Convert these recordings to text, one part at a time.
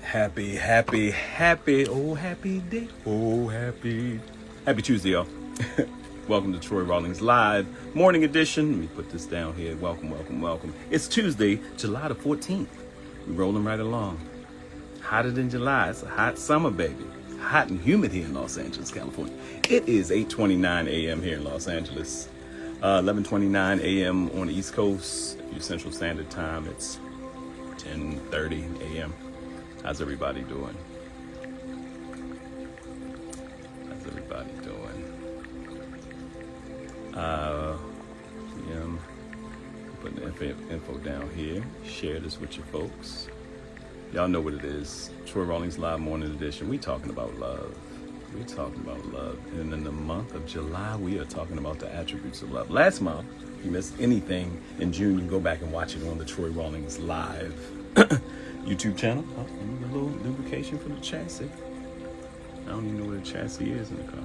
Happy day. Happy Tuesday, y'all. Welcome to Troy Rawlings Live Morning Edition. Let me put this down here. Welcome. It's Tuesday, July the 14th. We're rolling right along. Hotter than July. It's a hot summer, baby. Hot and humid here in Los Angeles, California. It is 8:29 a.m. here in Los Angeles. 11:29 a.m. on the East Coast. If you're Central Standard Time, it's 10:30 a.m. How's everybody doing? Putting the info down here. Share this with your folks. Y'all know what it is. Troy Rawlings Live Morning Edition. We talking about love. And in the month of July, we are talking about the attributes of love. Last month, if you missed anything in June, you can go back and watch it on the Troy Rawlings Live YouTube channel. Oh, a little lubrication for the chassis. I don't even know what a chassis is in the car.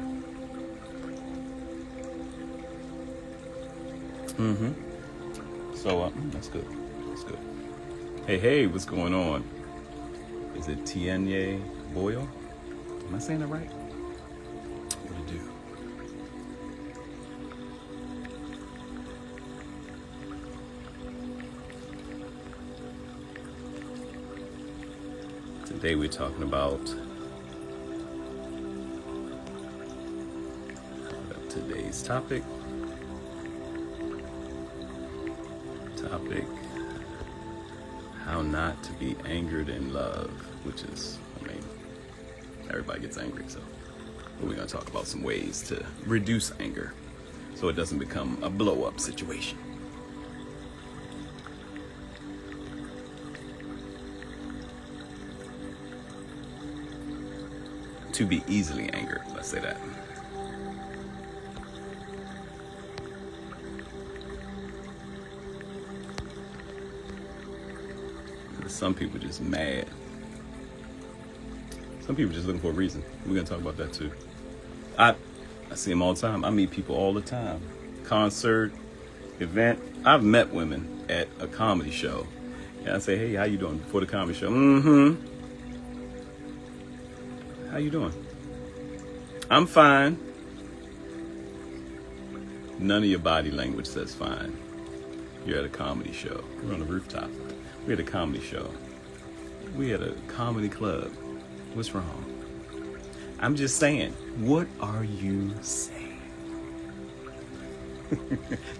So, that's good. Hey, what's going on? Is it Tienye Boyle? Am I saying that right? What to do? Today we're talking about today's topic, how not to be angered in love, which is, everybody gets angry, so we're going to talk about some ways to reduce anger so it doesn't become a blow-up situation. To be easily angered, let's say that. Some people just mad. Some people just looking for a reason. We're going to talk about that too. I see them all the time. I meet people all the time. Concert, event. I've met women at a comedy show. And I say, hey, how you doing? Before the comedy show. How you doing? I'm fine. None of your body language says fine. You're at a comedy show. We're on the rooftop. We're at a comedy show. We're at a comedy club. What's wrong? I'm just saying, what are you saying?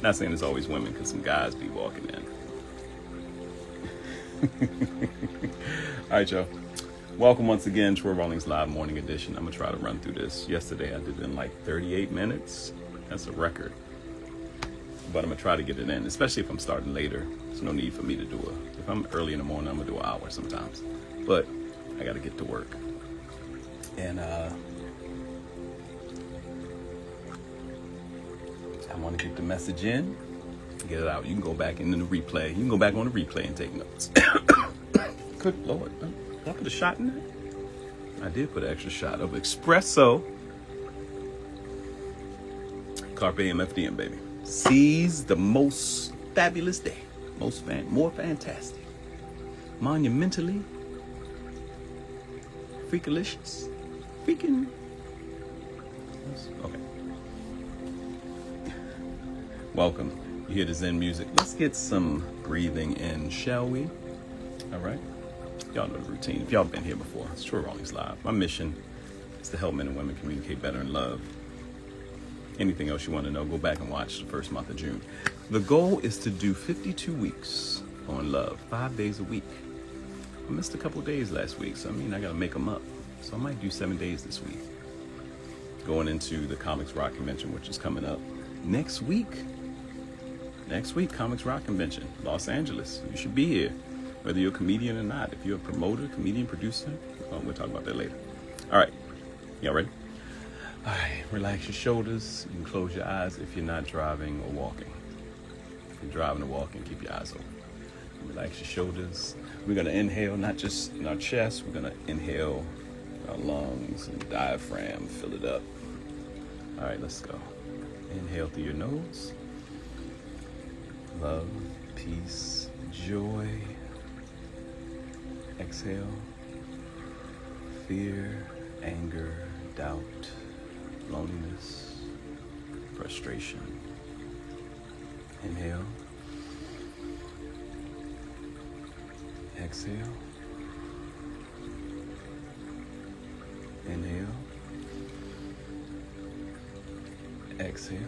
Not saying it's always women, because some guys be walking in. All right, y'all. Welcome once again to Troy Rawlings Live Morning Edition. I'm going to try to run through this. Yesterday I did it in like 38 minutes. That's a record. But I'm going to try to get it in, especially if I'm starting later. There's no need for me to do it. If I'm early in the morning, I'm going to do an hour sometimes. But I got to get to work. And I want to get the message in, get it out. You can go back into the replay. You can go back on the replay and take notes. Good Lord. Did I put a shot in there? I did put an extra shot of espresso. Carpe diem FDM, baby. Seize the most fabulous day. More fantastic. Monumentally. Freakalicious. Freaking. Okay. Welcome. You hear the Zen music. Let's get some breathing in, shall we? All right. Y'all know the routine. If y'all been here before, it's Troy Rawlings Live. My mission is to help men and women communicate better in love. Anything else you want to know, go back and watch the first month of June. The goal is to do 52 weeks on love, 5 days a week. I missed a couple days last week, so I got to make them up. So I might do 7 days this week. Going into the Comics Rock Convention, which is coming up next week. Comics Rock Convention, Los Angeles. You should be here, whether you're a comedian or not. If you're a promoter, comedian, producer, we'll talk about that later. All right, y'all ready? All right, relax your shoulders. You can close your eyes if you're not driving or walking. If you're driving or walking, keep your eyes open. Relax your shoulders. We're going to inhale, not just in our chest. We're going to inhale our lungs and diaphragm, fill it up. All right, let's go. Inhale through your nose. Love, peace, joy. Exhale. fear, anger, doubt, loneliness, frustration. Inhale. Exhale. Inhale. Exhale.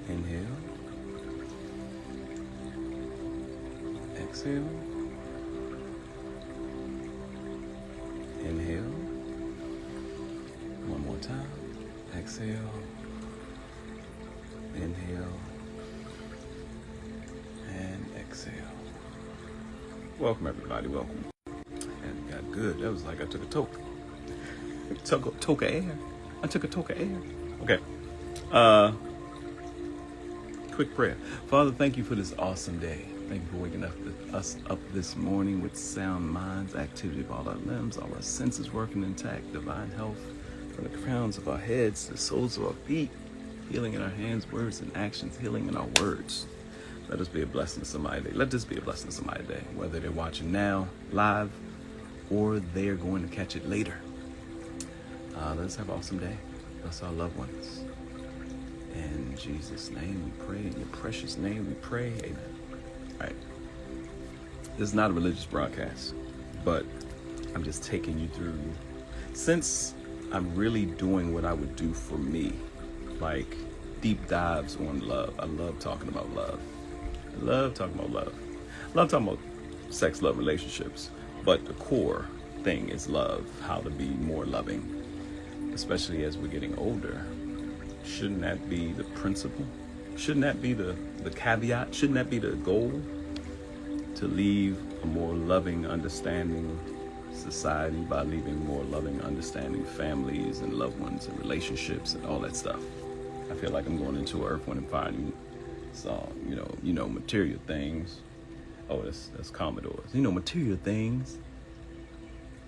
Inhale. Exhale. Inhale. One more time. Exhale. Inhale. And exhale. Welcome, everybody. Welcome. And got good. That was like I took a toke. Toke of air. I took a toke of air. Okay. Quick prayer. Father, thank you for this awesome day. Thank you for waking us up this morning with sound minds, activity of all our limbs, all our senses working intact, divine health from the crowns of our heads to the soles of our feet, healing in our hands, words, and actions, healing in our words. Let us be a blessing to somebody today. Let this be a blessing to somebody today, whether they're watching now, live, or they're going to catch it later. Let's have an awesome day. Bless our loved ones. In Jesus' name we pray. In your precious name we pray. Amen. All right. This is not a religious broadcast, but I'm just taking you through. Since I'm really doing what I would do for me, like deep dives on love. I love talking about love. I love talking about love. I love talking about sex, love, relationships. But the core thing is love, how to be more loving. Especially as we're getting older. Shouldn't that be the principle? Shouldn't that be the caveat? Shouldn't that be the goal? To leave a more loving, understanding society by leaving more loving, understanding families and loved ones and relationships and all that stuff. I feel like I'm going into Earth, Wind, and Fire. So, material things. Oh, that's Commodores. Material things.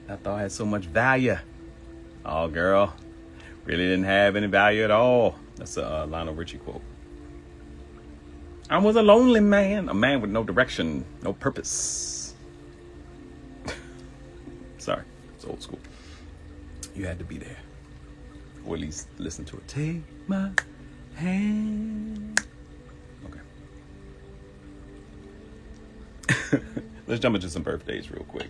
I thought I had so much value. Oh, girl, really didn't have any value at all. That's a Lionel Richie quote. I was a lonely man, a man with no direction, no purpose. Sorry, it's old school. You had to be there, or at least listen to it. Take my hand. Okay. Let's jump into some birthdays real quick.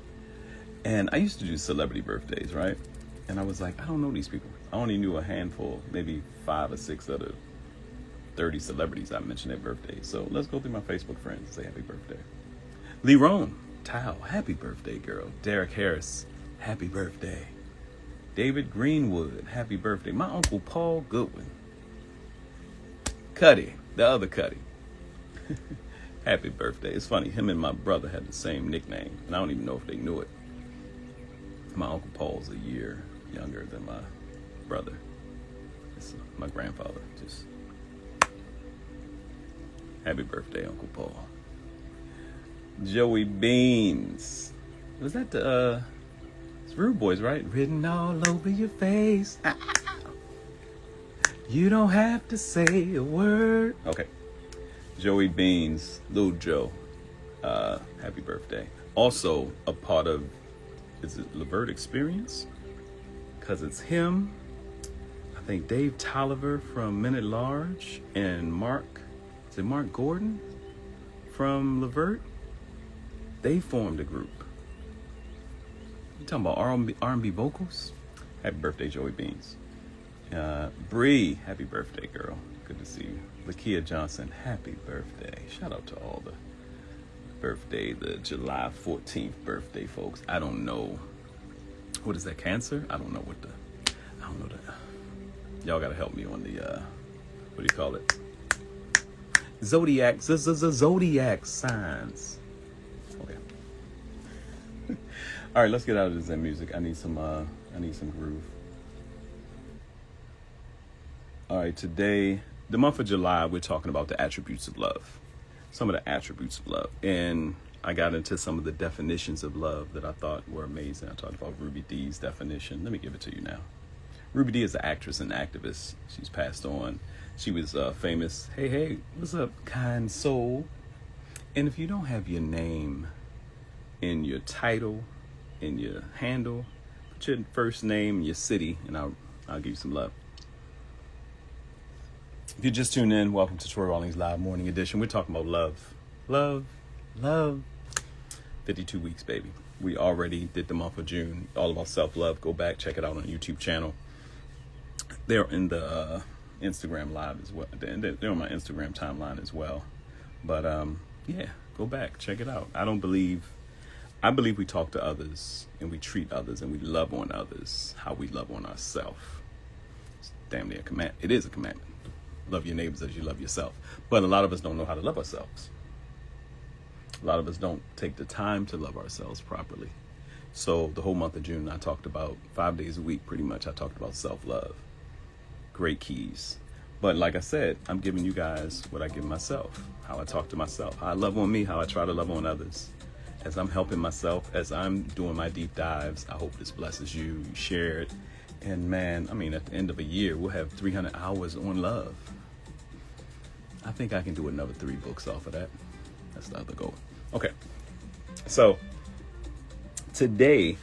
And I used to do celebrity birthdays, right? And I was like, I don't know these people. I only knew a handful, maybe 5 or 6 out of 30 celebrities I mentioned their birthdays. So let's go through my Facebook friends and say happy birthday. Lee Roan, Tao, happy birthday, girl. Derek Harris, happy birthday. David Greenwood, happy birthday. My Uncle Paul Goodwin. Cuddy, the other Cuddy. Happy birthday. It's funny, him and my brother had the same nickname, and I don't even know if they knew it. My Uncle Paul's a year younger than my brother. It's my grandfather. Just happy birthday, Uncle Paul. Joey Beans. Was that the it's Rude Boys, right? Written all over your face. You don't have to say a word. Okay. Joey Beans, Lil Joe. Happy birthday. Also a part of, is it Levert Experience? Because it's him, I think Dave Tolliver from Men at Large, and Mark Gordon from Levert? They formed a group. You talking about R&B vocals? Happy birthday, Joey Beans. Bree, happy birthday, girl. Good to see you. Lakia Johnson, happy birthday. Shout out to all the the July 14th birthday folks. I don't know. What is that, Cancer? I don't know that. Y'all gotta help me on the, what do you call it? Zodiac signs. Okay. All right, let's get out of this Zen music. I need some groove. All right, today, the month of July, we're talking about the attributes of love. Some of the attributes of love. And I got into some of the definitions of love that I thought were amazing. I talked about Ruby Dee's definition. Let me give it to you now. Ruby Dee is an actress and activist. She's passed on. She was famous. Hey, what's up, kind soul? And if you don't have your name in your title in your handle. Put your first name, your city, and I'll give you some love. If you just tuned in, welcome to Troy Rawlings Live Morning Edition. We're talking about love. Love, love. 52 weeks, baby. We already did the month of June. All about self-love. Go back, check it out on the YouTube channel. They're in the Instagram live as well. They're on my Instagram timeline as well. But yeah, go back, check it out. I believe we talk to others and we treat others and we love on others how we love on ourselves. It's damn near a command. It is a commandment. Love your neighbors as you love yourself. But a lot of us don't know how to love ourselves. A lot of us don't take the time to love ourselves properly. So the whole month of June, I talked about 5 days a week, pretty much. I talked about self-love. Great keys. But like I said, I'm giving you guys what I give myself, how I talk to myself, how I love on me, how I try to love on others. As I'm helping myself, as I'm doing my deep dives, I hope this blesses you. You share it. And man, I mean, at the end of a year, we'll have 300 hours on love. I think I can do another 3 books off of that. That's the other goal. Okay. So today,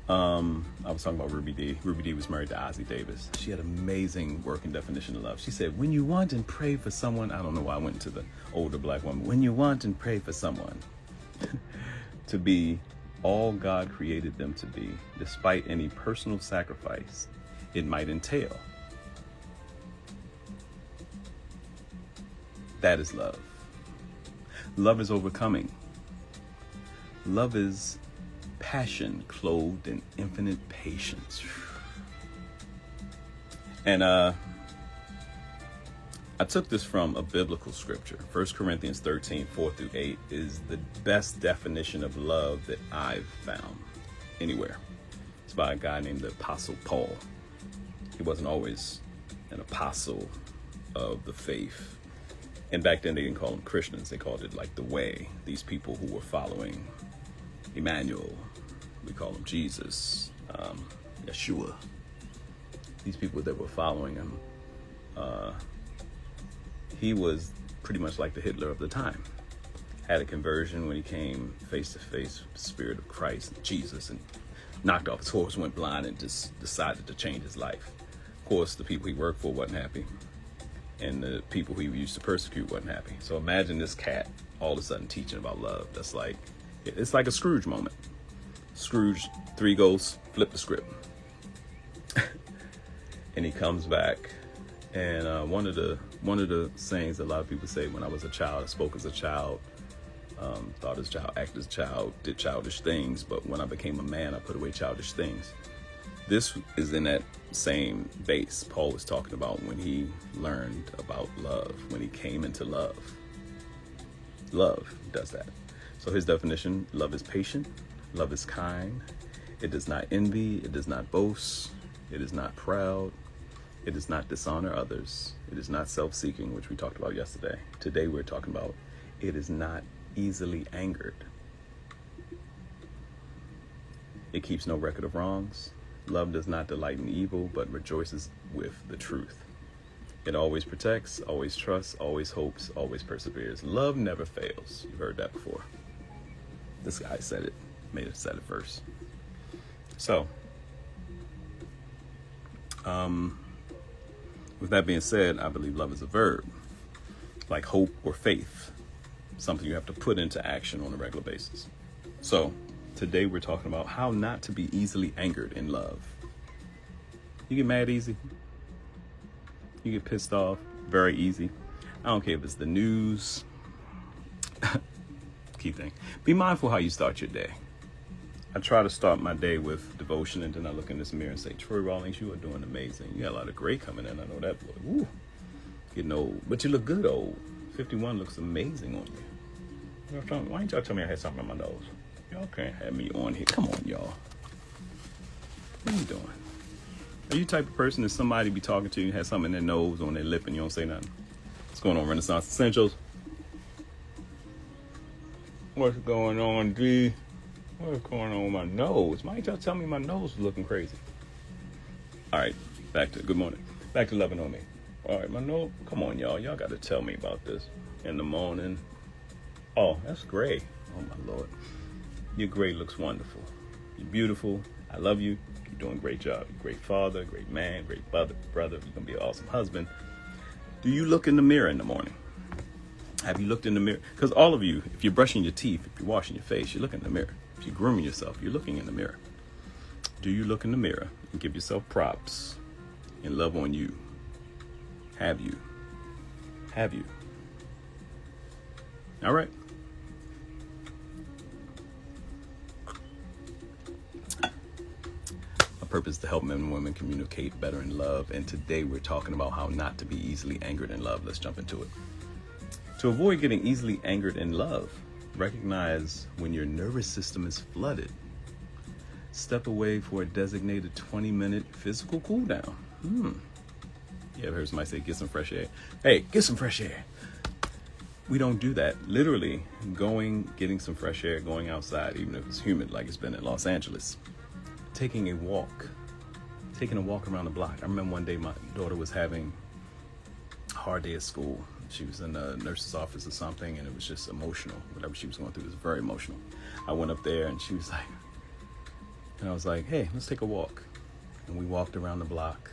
I was talking about Ruby D. Ruby D was married to Ozzie Davis. She had amazing working definition of love. She said, when you want and pray for someone, I don't know why I went to the older black woman. When you want and pray for someone to be all God created them to be, despite any personal sacrifice it might entail. That is love. Love is overcoming. Love is passion clothed in infinite patience. And I took this from a biblical scripture. 1 Corinthians 13, 4-8 is the best definition of love that I've found anywhere. It's by a guy named the Apostle Paul. He wasn't always an apostle of the faith. And back then they didn't call them Christians. They called it like the way. These people who were following Emmanuel. We call him Jesus, Yeshua. These people that were following him. He was pretty much like the Hitler of the time. Had a conversion when he came face to face with the Spirit of Christ, Jesus, and knocked off his horse, went blind, and just decided to change his life. Of course, the people he worked for wasn't happy. And the people he used to persecute wasn't happy. So imagine this cat all of a sudden teaching about love. That's like, it's like a Scrooge moment. Scrooge, 3 ghosts, flip the script. And he comes back. And one of the sayings a lot of people say, when I was a child, I spoke as a child, thought as a child, acted as a child, did childish things. But when I became a man, I put away childish things. This is in that same base Paul was talking about when he learned about love, when he came into love. Love does that. So his definition, love is patient, love is kind, it does not envy, it does not boast, it is not proud, it does not dishonor others, it is not self-seeking, which we talked about yesterday. Today we're talking about it is not easily angered. It keeps no record of wrongs. Love does not delight in evil, but rejoices with the truth. It always protects, always trusts, always hopes, always perseveres. Love never fails. You've heard that before. This guy said it, made it said it first. So, with that being said, I believe love is a verb, like hope or faith, something you have to put into action on a regular basis. So, today we're talking about how not to be easily angered in love. You get mad easy. You get pissed off very easy. I don't care if it's the news. Key thing. Be mindful how you start your day. I try to start my day with devotion, and then I look in this mirror and say, Troy Rawlings, you are doing amazing. You got a lot of gray coming in. I know that, boy. Woo. Getting old. But you look good old. 51 looks amazing on you. Why didn't y'all tell me I had something on my nose? Y'all can't have me on here. Come on, y'all. What are you doing? Are you the type of person that somebody be talking to you and has something in their nose or on their lip and you don't say nothing? What's going on, Renaissance Essentials? What's going on, D? What's going on with my nose? Why didn't y'all tell me my nose was looking crazy? All right, back to good morning. Back to loving on me. All right, my nose. Come on, y'all. Y'all got to tell me about this in the morning. Oh, that's gray. Oh, my Lord. Your gray looks wonderful. You're beautiful. I love you. You're doing a great job. You're a great father, great man, great brother. You're going to be an awesome husband. Do you look in the mirror in the morning? Have you looked in the mirror? Because all of you, if you're brushing your teeth, if you're washing your face, you're looking in the mirror. If you're grooming yourself, you're looking in the mirror. Do you look in the mirror and give yourself props and love on you? Have you? Have you? All right. My purpose is to help men and women communicate better in love. And today we're talking about how not to be easily angered in love. Let's jump into it. To avoid getting easily angered in love, recognize when your nervous system is flooded. Step away for a designated 20-minute physical cool down. You ever heard somebody say, get some fresh air? Hey, get some fresh air. We don't do that. Literally, getting some fresh air, going outside, even if it's humid like it's been in Los Angeles. Taking a walk around the block. I remember one day my daughter was having a hard day at school. She was in the nurse's office or something, and it was just emotional. Whatever she was going through was very emotional. I went up there, and she was like, and I was like, hey, let's take a walk. And we walked around the block.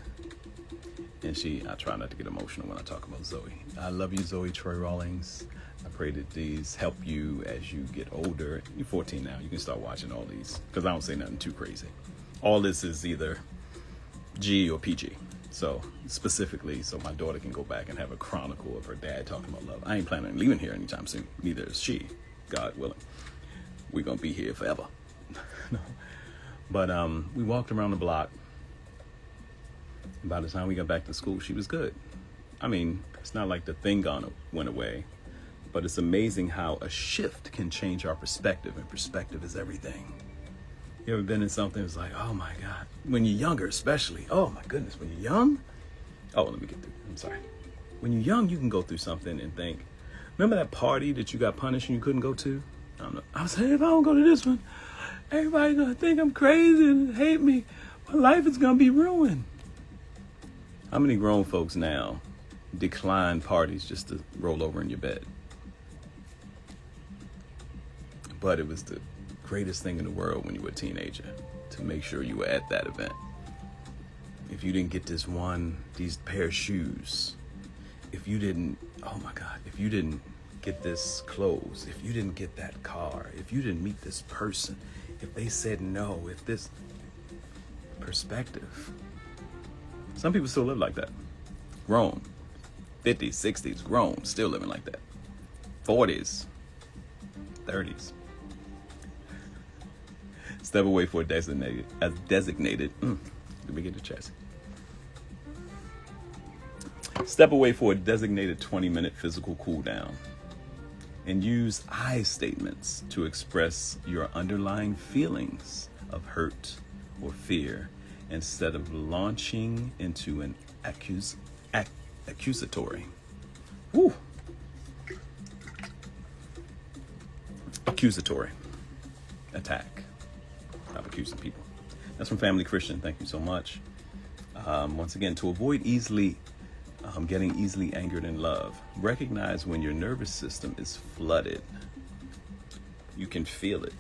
And I try not to get emotional when I talk about Zoe. I love you, Zoe Troy Rawlings. I pray that these help you as you get older. You're 14 now. You can start watching all these, because I don't say nothing too crazy. All this is either G or PG. So specifically, so my daughter can go back and have a chronicle of her dad talking about love. I ain't planning on leaving here anytime soon. Neither is she, God willing. We're going to be here forever. No. But we walked around the block. By the time we got back to school, she was good. I mean, it's not like the thing went away, but it's amazing how a shift can change our perspective, and perspective is everything. You ever been in something that's like, oh my God, when you're younger especially, oh my goodness, when you're young, let me get through, I'm sorry. When you're young, you can go through something and think, remember that party that you got punished and you couldn't go to? I don't know. I was saying, if I don't go to this one, everybody's gonna think I'm crazy and hate me. My life is gonna be ruined. How many grown folks now decline parties just to roll over in your bed? But it was the greatest thing in the world when you were a teenager to make sure you were at that event. If you didn't get these pair of shoes, if you didn't get this clothes, if you didn't get that car, if you didn't meet this person, if they said no, if this perspective. Some people still live like that. Grown. 50s, 60s, grown, still living like that. 40s, 30s. Step away for a designated, let me get the chest. Step away for a designated 20-minute physical cool down and use I statements to express your underlying feelings of hurt or fear instead of launching into an accusatory. Accusatory attack. Stop accusing people. That's from Family Christian. Thank you so much. Once again, to avoid getting easily angered in love, recognize when your nervous system is flooded. You can feel it.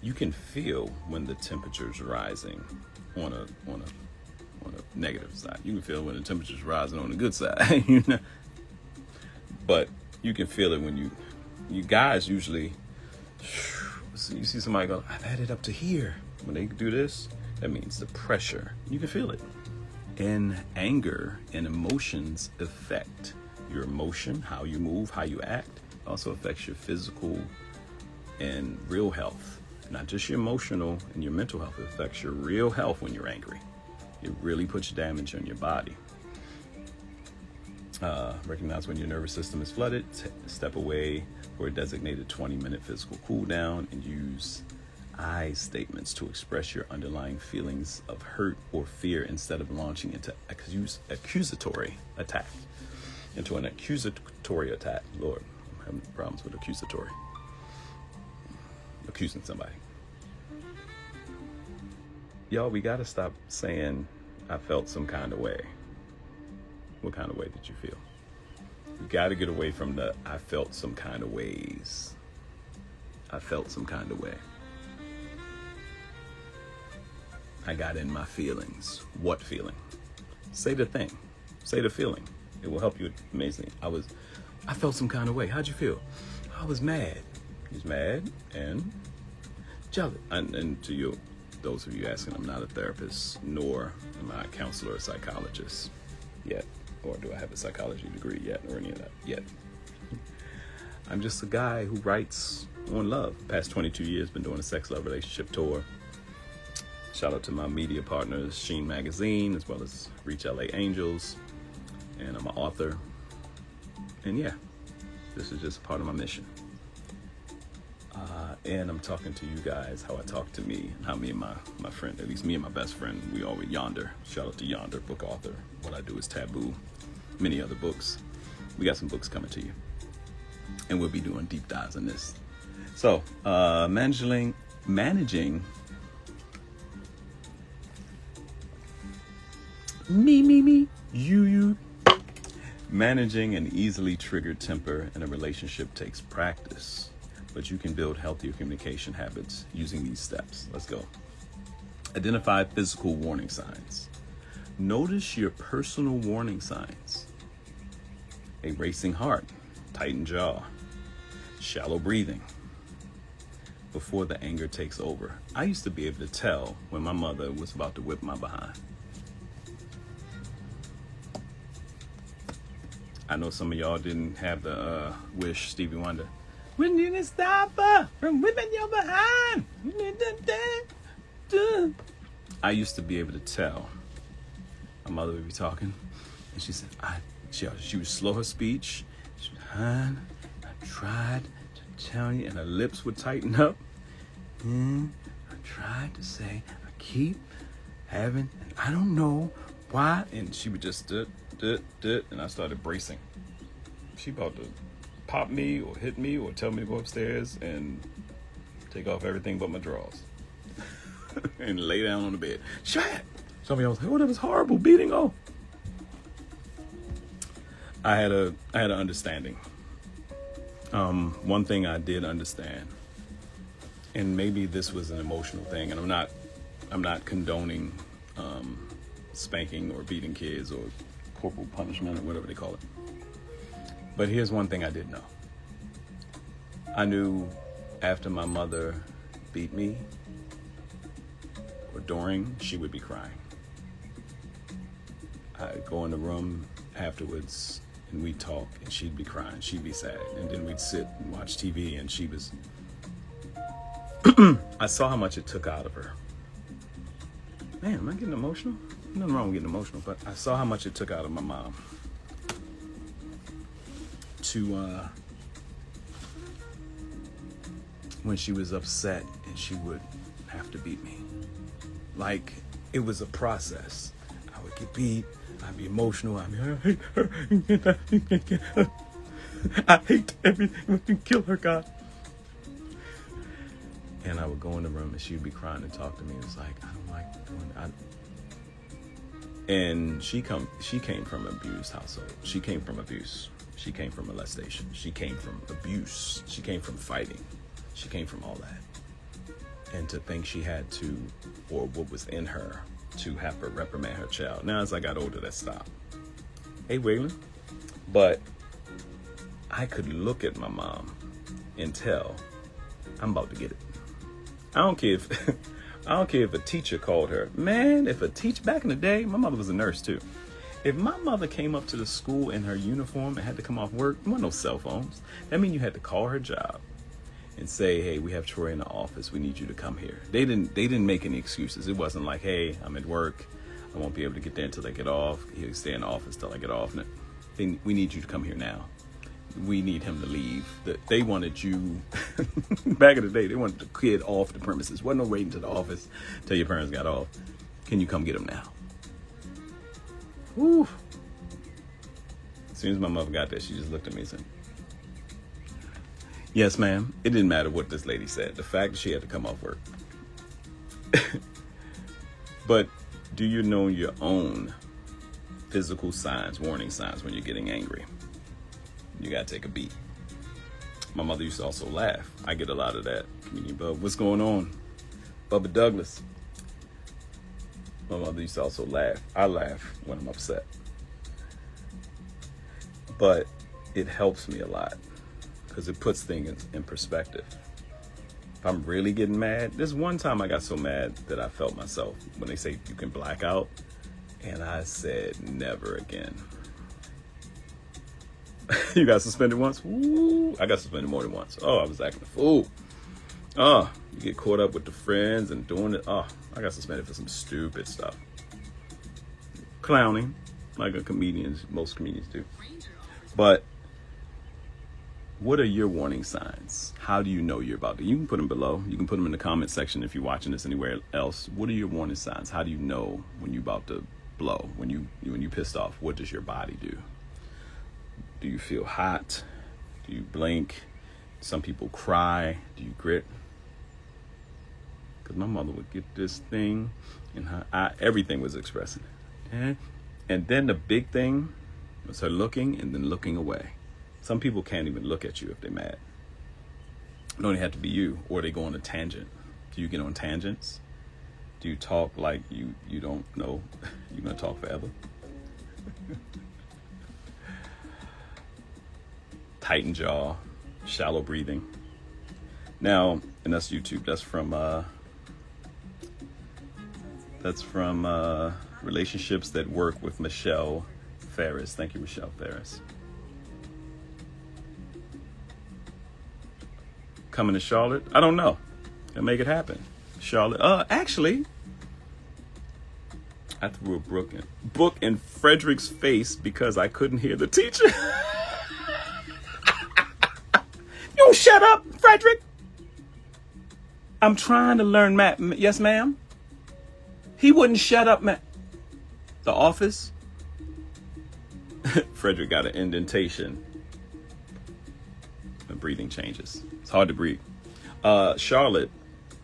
You can feel when the temperature's rising on a negative side. You can feel when the temperature's rising on the good side, you know. But you can feel it when you guys usually, you see somebody go, I've had it up to here. When they do this, that means the pressure. You can feel it. In anger and emotions affect your emotion, how you move, how you act. It also affects your physical and real health. Not just your emotional and your mental health. It affects your real health when you're angry. It really puts damage on your body. Recognize when your nervous system is flooded. Step away for a designated 20-minute physical cool down and use I statements to express your underlying feelings of hurt or fear instead of launching into accusatory attack. Lord, I'm having problems with accusatory. Accusing somebody. Y'all, we got to stop saying, I felt some kind of way. What kind of way did you feel? We got to get away from the, I felt some kind of ways. I felt some kind of way. I got in my feelings. What feeling? Say the thing. Say the feeling. It will help you amazingly. I felt some kind of way. How'd you feel? I was mad. He was mad and jealous. And to you, those of you asking, I'm not a therapist, nor am I a counselor or psychologist yet, or do I have a psychology degree yet, or any of that yet. I'm just a guy who writes on love. Past 22 years, been doing a sex, love, relationship tour. Shout out to my media partners, Sheen Magazine, as well as Reach LA Angels. And I'm an author. And yeah, this is just a part of my mission. And I'm talking to you guys how I talk to me, and how me and my friend, at least me and my best friend, we always Yonder. Shout out to Yonder, book author. What I Do Is Taboo. Many other books. We got some books coming to you. And we'll be doing deep dives on this. So, managing me, you. Managing an easily triggered temper in a relationship takes practice, but you can build healthier communication habits using these steps. Let's go. Identify physical warning signs. Notice your personal warning signs. A racing heart, tightened jaw, shallow breathing before the anger takes over. I used to be able to tell when my mother was about to whip my behind. I know some of y'all didn't have the wish, Stevie Wonder. When did it stop her from whipping your behind? I used to be able to tell. My mother would be talking, and she said, she would slow her speech. She would, hon, I tried to tell you, and her lips would tighten up. I tried to say, I keep having, and I don't know why. And she would just and I started bracing. She about to pop me or hit me or tell me to go upstairs and take off everything but my drawers and lay down on the bed. Shut! Some of y'all was like, oh, that was horrible beating. Oh, I had an understanding. One thing I did understand, and maybe this was an emotional thing, and I'm not condoning spanking or beating kids or corporal punishment or whatever they call it. But here's one thing I did know. I knew after my mother beat me or during, she would be crying. I'd go in the room afterwards and we'd talk and she'd be crying, she'd be sad. And then we'd sit and watch TV and she was, I saw how much it took out of her. Man, am I getting emotional? Nothing wrong with getting emotional, but I saw how much it took out of my mom to, when she was upset and she would have to beat me. Like, it was a process. I would get beat, I'd be emotional, I hate her, I hate everything, kill her, God. And I would go in the room and she'd be crying and talk to me. It was like, I don't like doing that. And she came from an abused household. She came from abuse. She came from molestation. She came from abuse. She came from fighting. She came from all that. And to think she had to, or what was in her, to have to reprimand her child. Now, as I got older, that stopped. Hey, Waylon. But I could look at my mom and tell I'm about to get it. I don't care if a teacher called her. Man, if a teacher, back in the day, my mother was a nurse too. If my mother came up to the school in her uniform and had to come off work, there weren't no cell phones. That means you had to call her job and say, hey, we have Troy in the office. We need you to come here. They didn't make any excuses. It wasn't like, hey, I'm at work. I won't be able to get there until I get off. He'll stay in the office till I get off. We need you to come here now. We need him to leave. They wanted you, back in the day, they wanted the kid off the premises. Wasn't no waiting to the office till your parents got off. Can you come get him now? Whew. As soon as my mother got there, she just looked at me and said, yes, ma'am. It didn't matter what this lady said. The fact that she had to come off work. But do you know your own physical signs, warning signs when you're getting angry? You gotta take a beat. My mother used to also laugh. I get a lot of that. Comedian Bub, what's going on? Bubba Douglas. My mother used to also laugh. I laugh when I'm upset. But it helps me a lot because it puts things in perspective. If I'm really getting mad, there's one time I got so mad that I felt myself when they say you can black out. And I said, never again. You got suspended once? Ooh, I got suspended more than once. Oh, I was acting a fool. Oh, you get caught up with the friends and doing it. Oh, I got suspended for some stupid stuff. Clowning, like most comedians do. But what are your warning signs? How do you know you're about to? You can put them below. You can put them in the comment section if you're watching this anywhere else. What are your warning signs? How do you know when you're about to blow? When you pissed off, what does your body do? Do you feel hot? Do you blink? Some people cry. Do you grit? Because my mother would get this thing in her eye. Everything was expressing it. And then the big thing was her looking and then looking away. Some people can't even look at you if they're mad. It only have to be you, or they go on a tangent. Do you get on tangents? Do you talk like you don't know you're going to talk forever? Tighten jaw, shallow breathing. Now, and that's YouTube. That's from Relationships That Work with Michelle Ferris. Thank you, Michelle Ferris. Coming to Charlotte? I don't know. Can make it happen. Charlotte. Actually, I threw a book in Frederick's face because I couldn't hear the teacher. You shut up, Frederick. I'm trying to learn math. Yes, ma'am. He wouldn't shut up, man. The Office. Frederick got an indentation. The breathing changes. It's hard to breathe. Charlotte,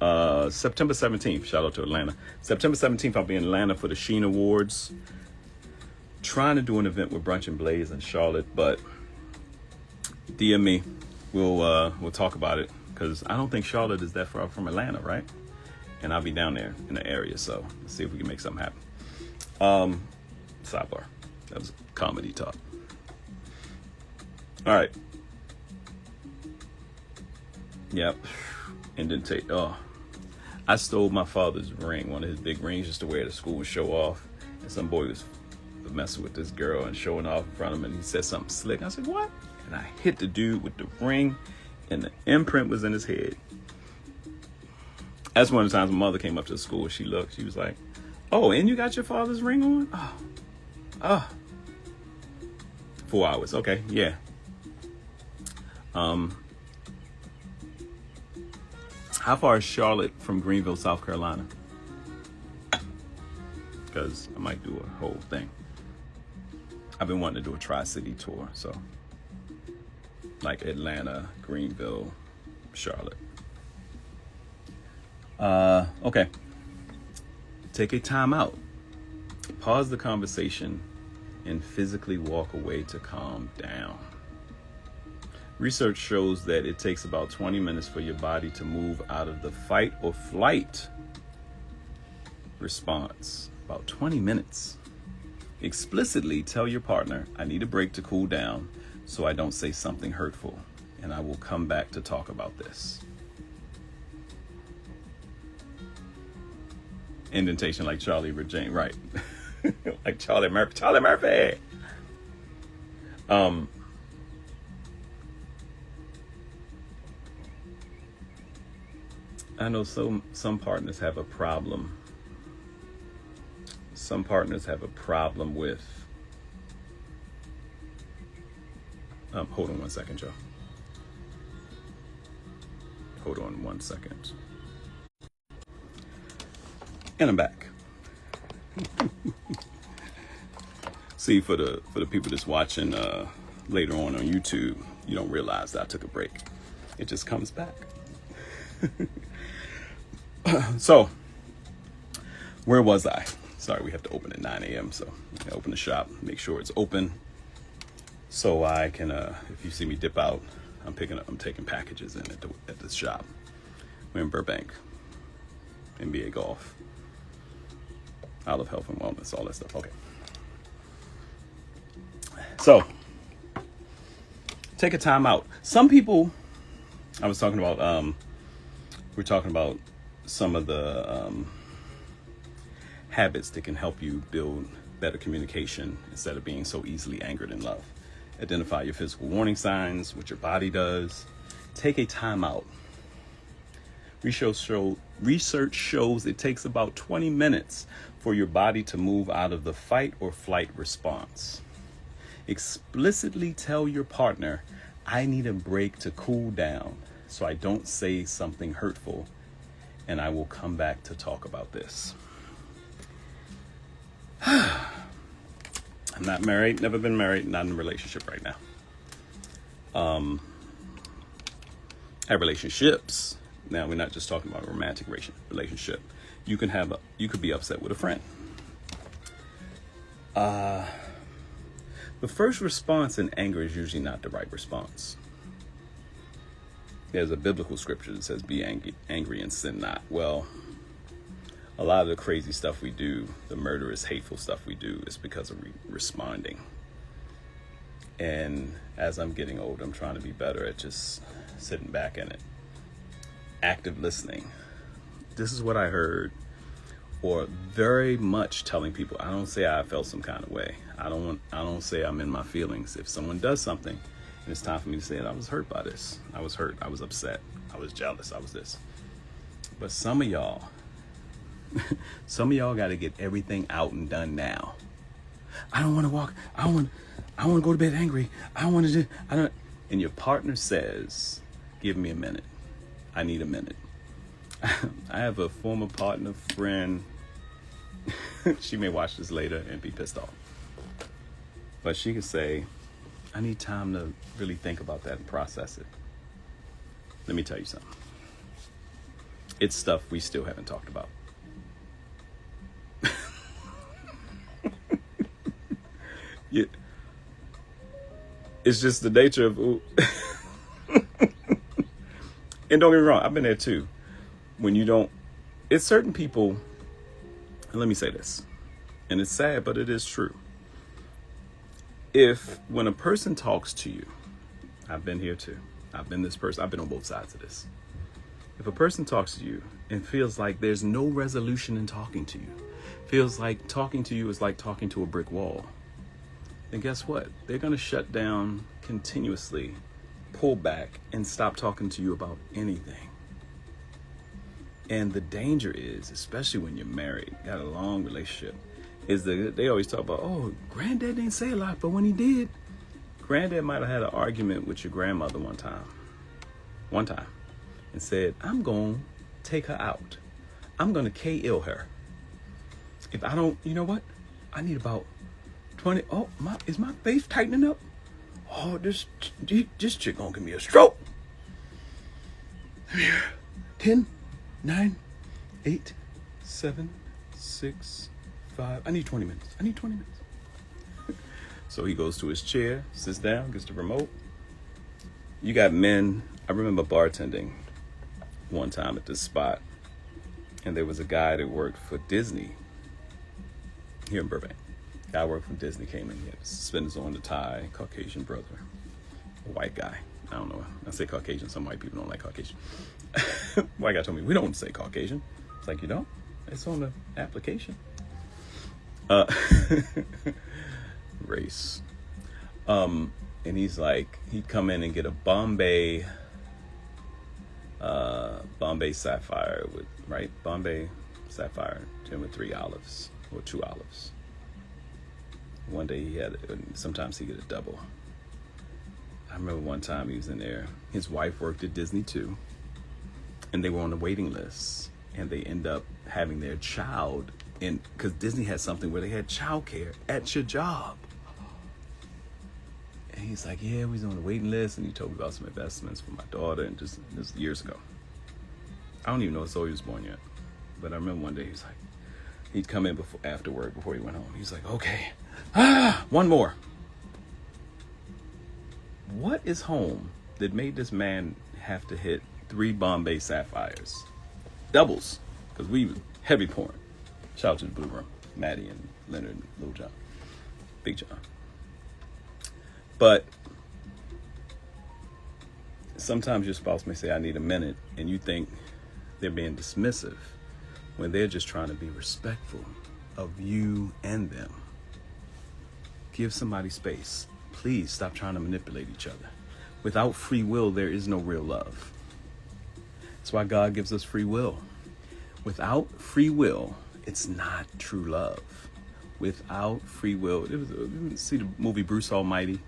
September 17th. Shout out to Atlanta. September 17th, I'll be in Atlanta for the Sheen Awards. Trying to do an event with Brunch and Blaze in Charlotte, but DM me. We'll talk about it because I don't think Charlotte is that far from Atlanta, right? And I'll be down there in the area, so let's see if we can make something happen. Sidebar. That was comedy talk. All right. Yep. Indentate. Oh, I stole my father's ring, one of his big rings, just to wear to school and show off. And some boy was messing with this girl and showing off in front of him, and he said something slick. I said, what? And I hit the dude with the ring, and the imprint was in his head. That's one of the times my mother came up to the school. She looked. She was like, oh, and you got your father's ring on? Oh. 4 hours. Okay, yeah. How far is Charlotte from Greenville, South Carolina? Because I might do a whole thing. I've been wanting to do a Tri-City tour, so like Atlanta, Greenville, Charlotte. Okay. Take a time out. Pause the conversation and physically walk away to calm down. Research shows that it takes about 20 minutes for your body to move out of the fight or flight response. About 20 minutes. Explicitly tell your partner, I need a break to cool down so I don't say something hurtful, and I will come back to talk about this. Indentation like Charlie Regine, right? Like Charlie Murphy. Charlie Murphy! I know some partners have a problem. Some partners have a problem with. Hold on one second, Joe. Hold on one second. And I'm back. See, for the people that's watching later on YouTube, you don't realize that I took a break. It just comes back. So, where was I? Sorry, we have to open at 9 a.m. So I open the shop, make sure it's open, so I can. If you see me dip out, I'm taking packages in at the shop. We're in Burbank, NBA golf. I love health and wellness, all that stuff. Okay. So, take a time out. Some people, I was talking about, we're talking about some of the habits that can help you build better communication instead of being so easily angered in love. Identify your physical warning signs, what your body does. Take a time out. Research shows it takes about 20 minutes for your body to move out of the fight or flight response. Explicitly tell your partner, I need a break to cool down so I don't say something hurtful, and I will come back to talk about this. I'm not married, never been married, not in a relationship right now. I have relationships. Now, we're not just talking about a romantic relationship. You could be upset with a friend. The first response in anger is usually not the right response. There's a biblical scripture that says, be angry and sin not. Well, a lot of the crazy stuff we do, the murderous, hateful stuff we do, is because of responding. And as I'm getting older, I'm trying to be better at just sitting back in it. Active listening. This is what I heard. Or very much telling people, I don't say I felt some kind of way. I don't say I'm in my feelings. If someone does something and it's time for me to say it, I was hurt by this. I was hurt. I was upset. I was jealous. I was this. But some of y'all got to get everything out and done now. I don't want to walk. I want to go to bed angry. And your partner says, give me a minute. I need a minute. I have a former partner, friend. She may watch this later and be pissed off. But she could say, I need time to really think about that and process it. Let me tell you something. It's stuff we still haven't talked about. Yeah. It's just the nature of... And don't get me wrong, I've been there too. When you don't... It's certain people... And let me say this. And it's sad, but it is true. When a person talks to you... I've been here too. I've been this person. I've been on both sides of this. If a person talks to you and feels like there's no resolution in talking to you, feels like talking to you is like talking to a brick wall, then guess what? They're going to shut down continuously, pull back, and stop talking to you about anything. And the danger is, especially when you're married, got a long relationship, is that they always talk about, oh, granddad didn't say a lot, but when he did, granddad might have had an argument with your grandmother one time, and said, I'm going to take her out. I'm going to KL her. If I don't, you know what? I need about 20. Oh, is my face tightening up? Oh, this chick going to give me a stroke. 10, 9, 8, 7, 6, 5. I need 20 minutes. So he goes to his chair, sits down, gets the remote. You got men. I remember bartending one time at this spot, and there was a guy that worked for Disney here in Burbank. Guy worked for Disney, came in, he had suspenders on, the tie, Caucasian brother, a white guy. I don't know. I say Caucasian. Some white people don't like Caucasian. White guy told me, we don't say Caucasian. It's like, you don't? It's on the application. Race. And he's like, he'd come in and get a Bombay Sapphire Bombay Sapphire, gin with 3 olives or 2 olives. One day sometimes he get a double. I remember one time he was in there. His wife worked at Disney too, and they were on the waiting list, and they end up having their child in, because Disney had something where they had childcare at your job. And he's like, yeah, we was on the waiting list, and he told me about some investments for my daughter, and just this years ago. I don't even know if Zoe was born yet, but I remember one day he was like, he'd come in after work before he went home. He's like, okay, one more. What is home that made this man have to hit 3 Bombay Sapphires? Doubles, because we heavy pouring. Shout out to the Blue Room. Maddie and Leonard and Lil John, Big John. But sometimes your spouse may say, I need a minute, and you think they're being dismissive when they're just trying to be respectful of you and them. Give somebody space. Please stop trying to manipulate each other. Without free will, there is no real love. That's why God gives us free will. Without free will, it's not true love. Without free will, see the movie Bruce Almighty,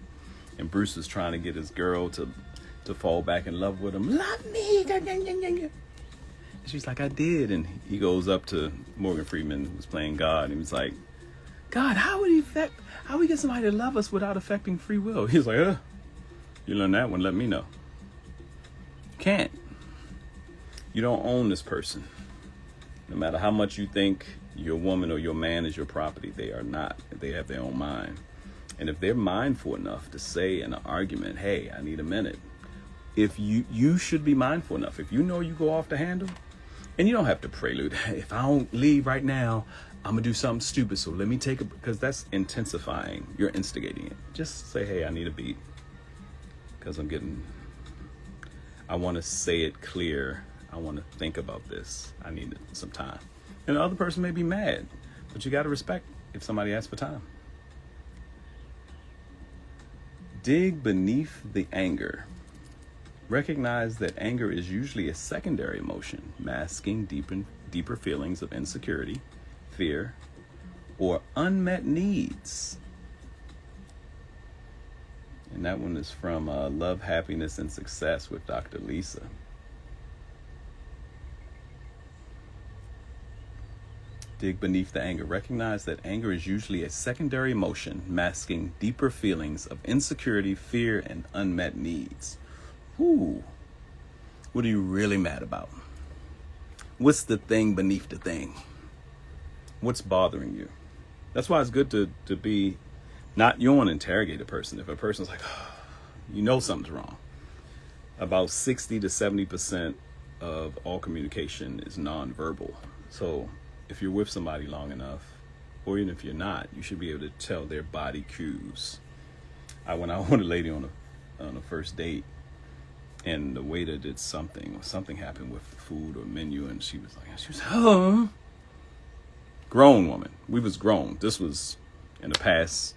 and Bruce is trying to get his girl to fall back in love with him. Love me. And she's like, I did. And he goes up to Morgan Freeman, who's playing God, and he's like, God, how would we get somebody to love us without affecting free will? He's like, you learn that one, let me know. Can't. You don't own this person. No matter how much you think your woman or your man is your property, they are not. They have their own mind. And if they're mindful enough to say in an argument, hey, I need a minute. If you should be mindful enough. If you know you go off the handle, and you don't have to prelude, if I don't leave right now, I'm going to do something stupid. So let me take it, because that's intensifying. You're instigating it. Just say, hey, I need a beat. Because I want to say it clear. I want to think about this. I need some time. And the other person may be mad, but you got to respect if somebody asks for time. Dig beneath the anger. Recognize that anger is usually a secondary emotion, masking deeper feelings of insecurity, fear, or unmet needs. And that one is from Love, Happiness, and Success with Dr. Lisa. Dig beneath the anger. Recognize that anger is usually a secondary emotion, masking deeper feelings of insecurity, fear, and unmet needs. Ooh, what are you really mad about? What's the thing beneath the thing? What's bothering you? That's why it's good to be not, you don't want to interrogate a person. If a person's like, oh, you know something's wrong. About 60 to 70% of all communication is nonverbal. So if you're with somebody long enough, or even if you're not, you should be able to tell their body cues. When I went a lady on a first date, and the waiter did something, or something happened with the food or menu, and she was, oh. Grown woman. We was grown. This was in the past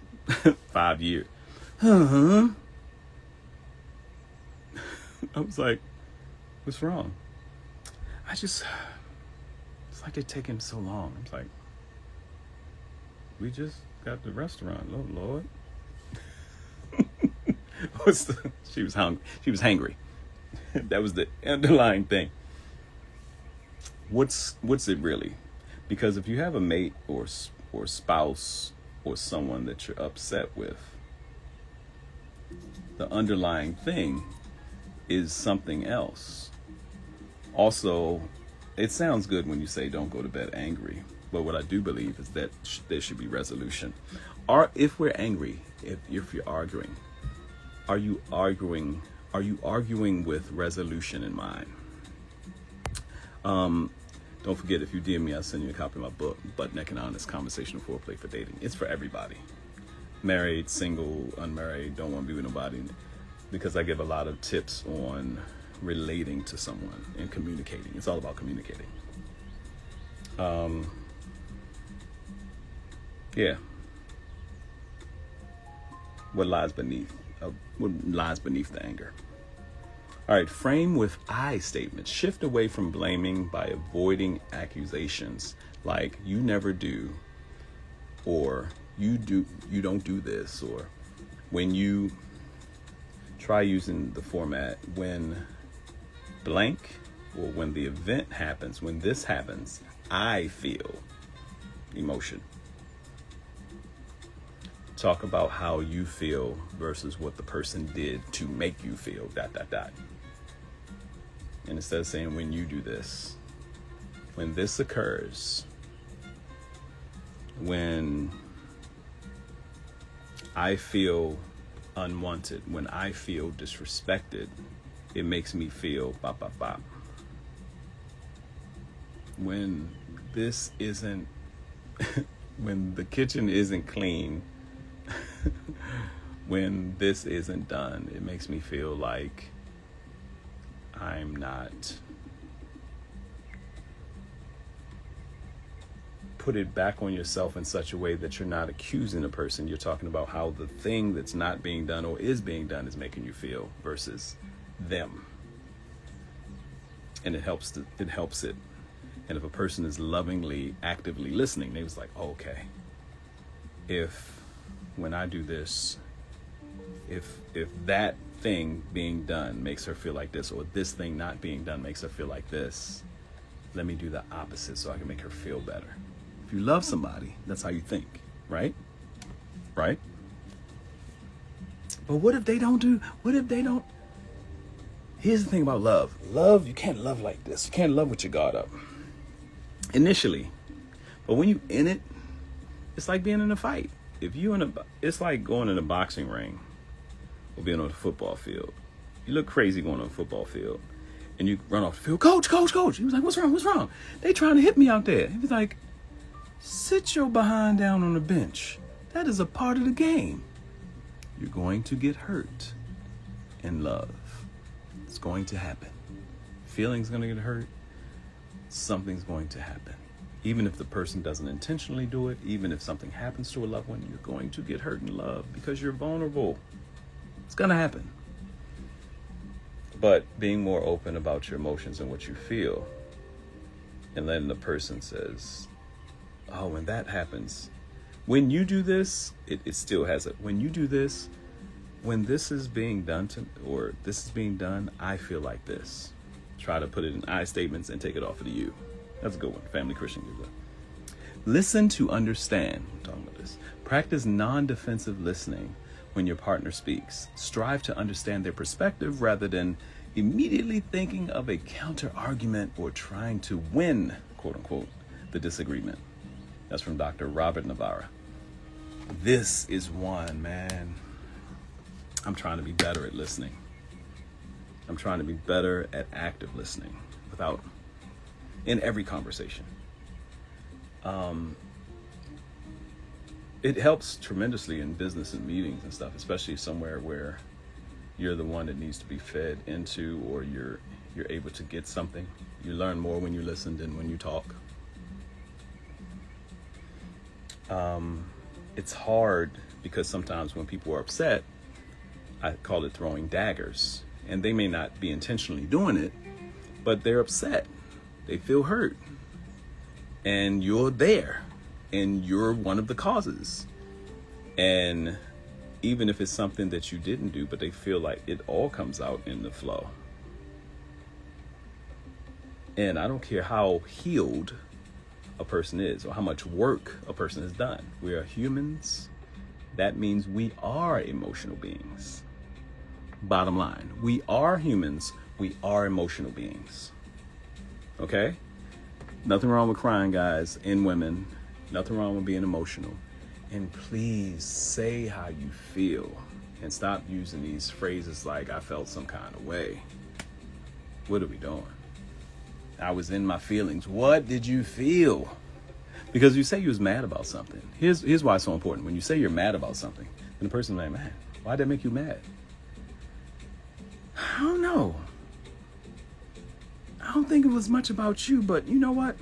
5 years. I was like, what's wrong? It's like they're taking so long. I was like, we just got the restaurant. Oh, Lord. She was hungry. She was hangry. That was the underlying thing. What's it really? Because if you have a mate or spouse or someone that you're upset with, the underlying thing is something else. Also, it sounds good when you say don't go to bed angry, but what I do believe is that there should be resolution. Or if we're angry, if you're arguing, are you arguing with resolution in mind? Don't forget, if you DM me, I'll send you a copy of my book, Butt Naked Honest, Conversational Foreplay for Dating. It's for everybody. Married, single, unmarried, don't want to be with nobody. Because I give a lot of tips on relating to someone and communicating. It's all about communicating. Yeah. What lies beneath the anger? All right, frame with I statements. Shift away from blaming by avoiding accusations like you never do, or you don't do this, or when you try using the format when blank, or when the event happens, when this happens, I feel emotion. Talk about how you feel versus what the person did to make you feel ... And instead of saying when you do this, when this occurs, when I feel unwanted, when I feel disrespected, it makes me feel ... When this isn't when the kitchen isn't clean, when this isn't done, it makes me feel like I'm not. Put it back on yourself in such a way that you're not accusing the person. You're talking about how the thing that's not being done or is being done is making you feel versus them. And it helps it. And if a person is lovingly, actively listening, they was like, oh, okay, if when I do this, if that thing being done makes her feel like this, or this thing not being done makes her feel like this, let me do the opposite so I can make her feel better. If you love somebody, that's how you think, right? Right? But what if they don't? Here's the thing about love. Love, you can't love like this. You can't love with your guard up. Initially. But when you in it, it's like being in a fight. It's like going in a boxing ring or being on a football field. You look crazy going on a football field and you run off the field. Coach. He was like, what's wrong? They trying to hit me out there. He was like, sit your behind down on the bench. That is a part of the game. You're going to get hurt in love. It's going to happen. Feeling's going to get hurt. Something's going to happen. Even if the person doesn't intentionally do it, even if something happens to a loved one, you're going to get hurt in love because you're vulnerable. It's going to happen. But being more open about your emotions and what you feel, and letting the person says, oh, when that happens, when you do this, it still has it. When you do this, when this is being done or this is being done, I feel like this. Try to put it in I statements and take it off of the you. That's a good one. Family Christian gives that. Listen to understand. I'm talking about this. Practice non-defensive listening when your partner speaks. Strive to understand their perspective rather than immediately thinking of a counter argument or trying to win, quote unquote, the disagreement. That's from Dr. Robert Navarra. This is one, man. I'm trying to be better at listening. I'm trying to be better at active listening in every conversation. It helps tremendously in business and meetings and stuff, especially somewhere where you're the one that needs to be fed into, or you're able to get something. You learn more when you listen than when you talk. It's hard because sometimes when people are upset, I call it throwing daggers, and they may not be intentionally doing it, but they're upset. They feel hurt, and you're there, and you're one of the causes. And even if it's something that you didn't do, but they feel like it all comes out in the flow. And I don't care how healed a person is or how much work a person has done. We are humans. That means we are emotional beings. Bottom line, we are humans. We are emotional beings. Okay? Nothing wrong with crying, guys and women. Nothing wrong with being emotional. And please say how you feel and stop using these phrases like I felt some kind of way. What are we doing? I was in my feelings. What did you feel? Because you say you was mad about something. Here's why it's so important. When you say you're mad about something, and the person's like, man, why'd that make you mad? I don't know. I don't think it was much about you, but you know what?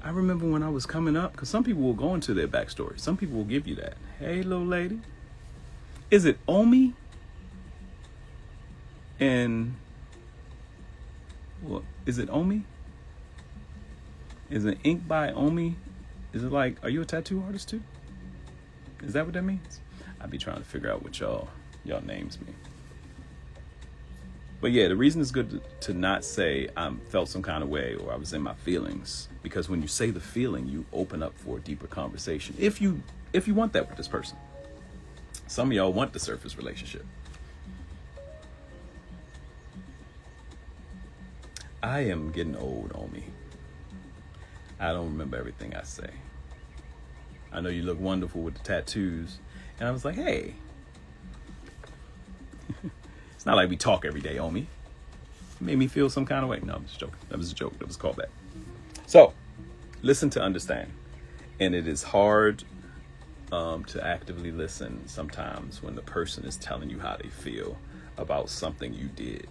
I remember when I was coming up, because some people will go into their backstory. Some people will give you that. Hey, little lady, is it Omi? And what is it Omi? Is it ink by Omi? Is it like, are you a tattoo artist too? Is that what that means? I'd be trying to figure out what y'all names mean. But yeah, the reason it's good to not say I felt some kind of way or I was in my feelings, because when you say the feeling, you open up for a deeper conversation. If you want that with this person. Some of y'all want the surface relationship. I am getting old on me. I don't remember everything I say. I know you look wonderful with the tattoos. And I was like, hey, it's not like we talk every day, Omi. It made me feel some kind of way. No, I'm just joking. That was a joke. That was a callback. So, listen to understand. And it is hard to actively listen sometimes when the person is telling you how they feel about something you did.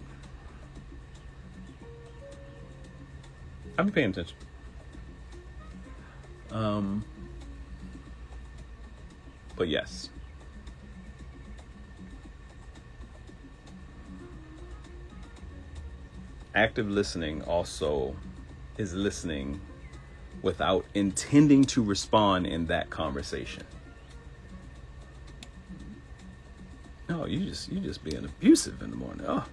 I'll be paying attention. But yes. Active listening also is listening without intending to respond in that conversation. Oh, you just being abusive in the morning. Oh,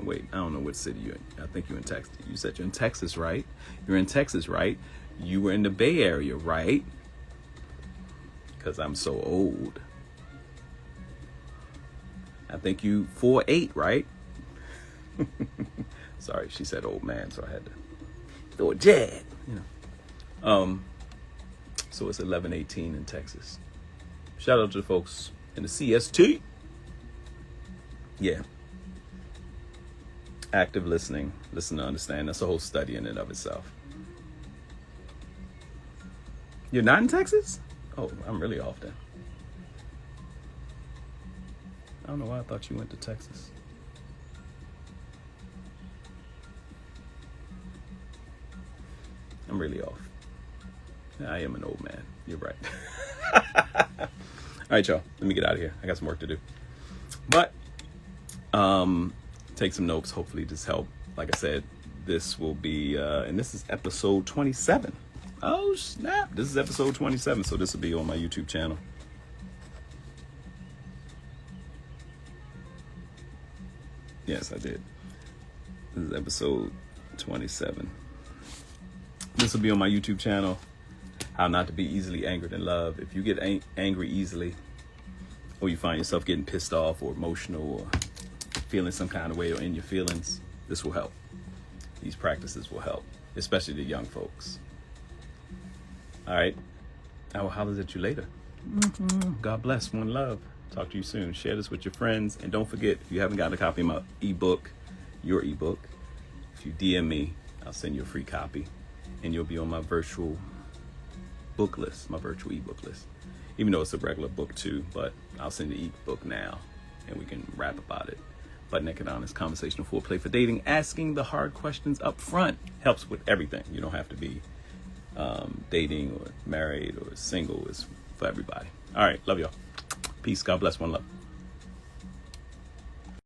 wait, I don't know what city you're in. I think you're in Texas. You said you're in Texas, right? You're in Texas, right? You were in the Bay Area, right? Because I'm so old. I think you 4'8", right? Sorry, she said old man, so I had to throw a jab, So it's 11:18 in Texas. Shout out to the folks in the CST. Yeah. Active listening, listen to understand. That's a whole study in and of itself. You're not in Texas? Oh, I'm really off then. I don't know why I thought you went to Texas. I'm really off. I am an old man. You're right. All right, y'all. Let me get out of here. I got some work to do. But take some notes. Hopefully this helped. Like I said, this will be, and this is episode 27. Oh, snap. This is episode 27, so this will be on my YouTube channel. Yes, I did. This is episode 27. This will be on my YouTube channel. How not to be easily angered in love. If you get angry easily, or you find yourself getting pissed off or emotional or feeling some kind of way or in your feelings, this will help. These practices will help, especially the young folks. All right. I will holler at you later. God bless. One love. Talk to you soon. Share this with your friends. And don't forget, if you haven't gotten a copy of my ebook, your ebook, if you DM me, I'll send you a free copy. And you'll be on my virtual book list, my virtual ebook list. Even though it's a regular book too, but I'll send the ebook now and we can rap about it. But naked, honest, conversational foreplay for dating. Asking the hard questions up front helps with everything. You don't have to be dating or married or single. It's for everybody. All right. Love y'all. Peace. God bless. One love.